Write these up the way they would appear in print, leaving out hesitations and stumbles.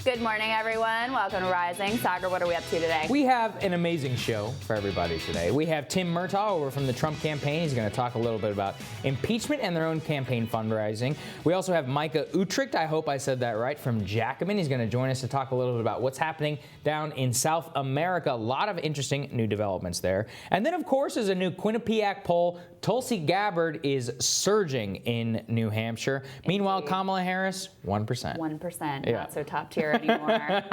Good morning, everyone. Welcome to Rising. Saagar, what are we up to today? We have an amazing show for everybody today. We have Tim Murtaugh over from the Trump campaign. He's going to talk a little bit about impeachment and their own campaign fundraising. We also have Micah Utrecht, I hope I said that right, from Jacobin. He's going to join us to talk a little bit about what's happening down in South America. A lot of interesting new developments there. And then, of course, there's a new Quinnipiac poll. Tulsi Gabbard is surging in New Hampshire. Meanwhile, Kamala Harris, 1%. 1%, not so top tier anymore.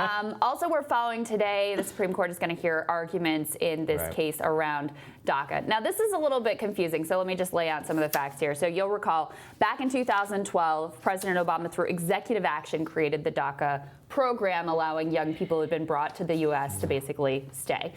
Also, we're following today, the Supreme Court is going to hear arguments in this case around DACA. Now, this is a little bit confusing, so let me just lay out some of the facts here. So you'll recall, back in 2012, President Obama, through executive action, created the DACA program, allowing young people who had been brought to the U.S. to basically stay.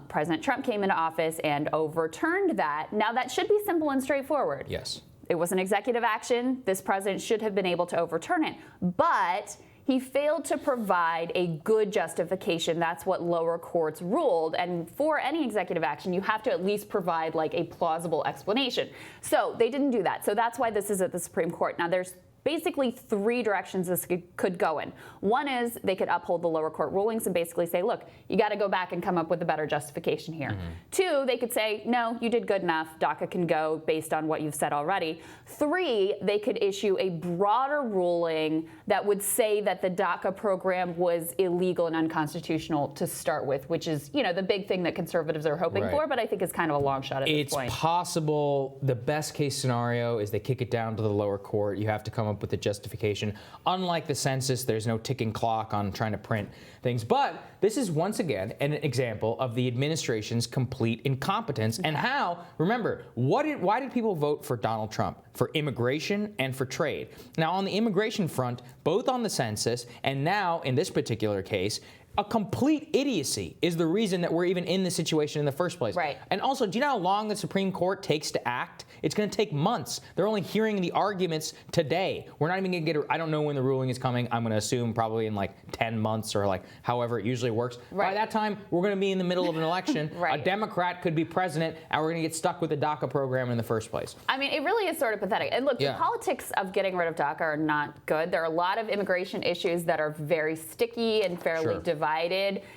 President Trump came into office and overturned that. Now, that should be simple and straightforward. Yes. It was an executive action. This president should have been able to overturn it. But he failed to provide a good justification. That's what lower courts ruled. And for any executive action, you have to at least provide like a plausible explanation. So they didn't do that. So that's why this is at the Supreme Court. Now, there's basically three directions this could go in. One is they could uphold the lower court rulings and basically say, look, you got to go back and come up with a better justification here. Mm-hmm. Two, they could say, no, you did good enough. DACA can go based on what you've said already. Three, they could issue a broader ruling that would say that the DACA program was illegal and unconstitutional to start with, which is, you know, the big thing that conservatives are hoping for, but I think is kind of a long shot at this point. It's possible. The best case scenario is they kick it down to the lower court. You have to come up with the justification. Unlike the census, there's no ticking clock on trying to print things. But this is once again an example of the administration's complete incompetence and how, remember, why did people vote for Donald Trump? For immigration and for trade. Now, on the immigration front, both on the census and now in this particular case, a complete idiocy is the reason that we're even in this situation in the first place. Right. And also, do you know how long the Supreme Court takes to act? It's going to take months. They're only hearing the arguments today. We're not even going to get I don't know when the ruling is coming. I'm going to assume probably in like 10 months or like however it usually works. By that time, we're going to be in the middle of an election. A Democrat could be president, and we're going to get stuck with the DACA program in the first place. I mean, it really is sort of pathetic. And look, the politics of getting rid of DACA are not good. There are a lot of immigration issues that are very sticky and fairly divided.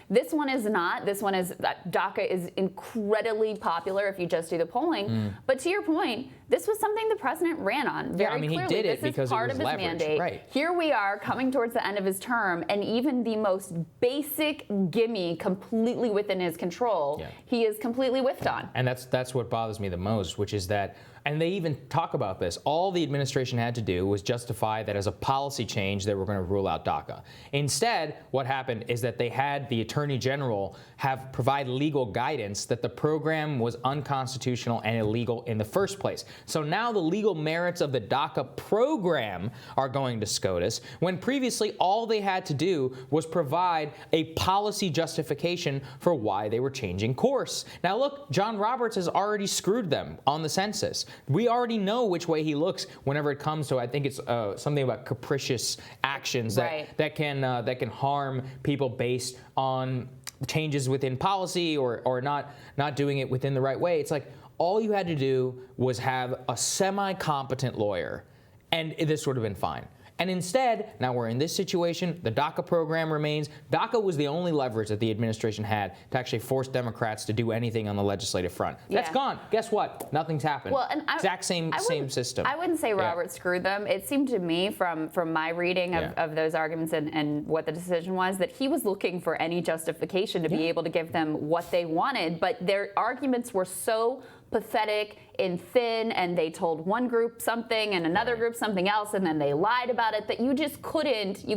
This one is not. This one is DACA is incredibly popular if you just do the polling. But to your point, this was something the president ran on very clearly. He did it because part it was of his leverage. mandate. Here we are coming towards the end of his term, and even the most basic gimme completely within his control, he is completely whiffed on. And that's what bothers me the most, which is that, and they even talk about this, all the administration had to do was justify that as a policy change they were going to rule out DACA. Instead, what happened is that they had the Attorney General provide legal guidance that the program was unconstitutional and illegal in the first place. So now the legal merits of the DACA program are going to SCOTUS, when previously all they had to do was provide a policy justification for why they were changing course. Now look, John Roberts has already screwed them on the census. We already know which way he looks whenever it comes to, I think it's something about capricious actions that can harm people based on changes within policy or not doing it within the right way. It's like all you had to do was have a semi-competent lawyer, and this would have been fine. And instead, now we're in this situation, the DACA program remains. DACA was the only leverage that the administration had to actually force Democrats to do anything on the legislative front. That's gone. Guess what? Nothing's happened. Well, and exact same system. I wouldn't say Robert screwed them. It seemed to me from my reading of those arguments and what the decision was that he was looking for any justification to be able to give them what they wanted, but their arguments were so pathetic and thin, and they told one group something and another group something else, and then they lied about it, that you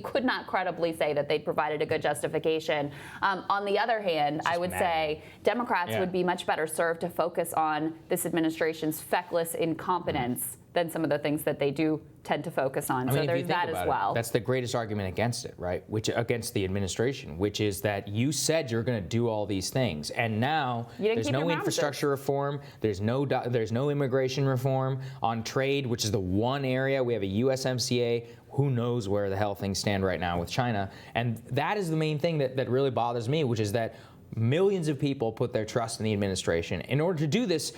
could not credibly say that they provided a good justification. On the other hand, I would say Democrats would be much better served to focus on this administration's feckless incompetence than some of the things that they do tend to focus on. So there's that as well. That's the greatest argument against it, right? Which against the administration, which is that you said you're going to do all these things, and now there's no infrastructure reform, there's no immigration reform on trade, which is the one area we have a USMCA. Who knows where the hell things stand right now with China? And that is the main thing that really bothers me, which is that millions of people put their trust in the administration. In order to do this,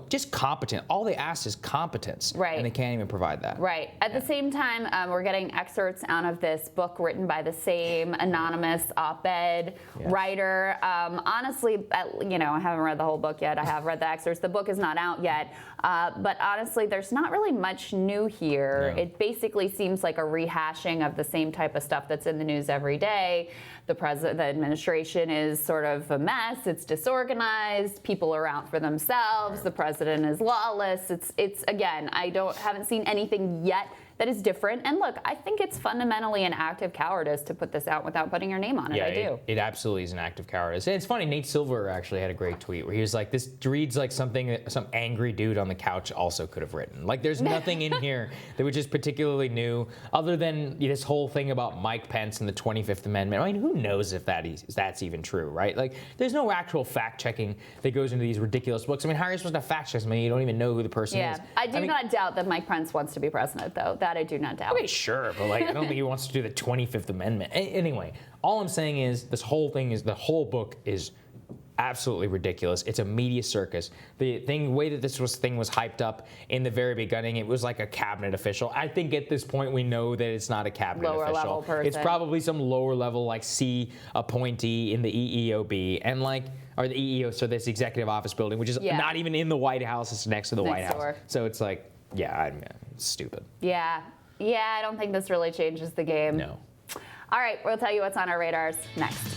just competent. All they ask is competence. Right. And they can't even provide that. Right. At the same time, we're getting excerpts out of this book written by the same anonymous op-ed writer. Honestly, I haven't read the whole book yet. I have read the excerpts. The book is not out yet. But honestly, there's not really much new here. No. It basically seems like a rehashing of the same type of stuff that's in the news every day. The administration is sort of a mess. It's disorganized. People are out for themselves. The president is lawless. It's again, haven't seen anything yet that is different. And look, I think it's fundamentally an act of cowardice to put this out without putting your name on it. Yeah, I do. It absolutely is an act of cowardice. And it's funny, Nate Silver actually had a great tweet where he was like, this reads like something that some angry dude on the couch also could have written. Like, there's nothing in here that was just particularly new, other than this whole thing about Mike Pence and the 25th Amendment. I mean, who knows if that's even true, right? Like, there's no actual fact-checking that goes into these ridiculous books. I mean, how are you supposed to fact-check something you don't even know who the person is? I do not doubt that Mike Pence wants to be president, though. That I do not doubt. Okay, sure, but I don't think he wants to do the 25th Amendment. Anyway, all I'm saying is the whole book is absolutely ridiculous. It's a media circus. The way that this thing was hyped up in the very beginning, it was like a cabinet official. I think at this point we know that it's not a cabinet lower official. Level person. It's probably some lower level C appointee in the EEOB or the EEO, so this executive office building, which is not even in the White House. It's next to the White House. So it's like, it's stupid. Yeah, I don't think this really changes the game. No. All right, we'll tell you what's on our radars next.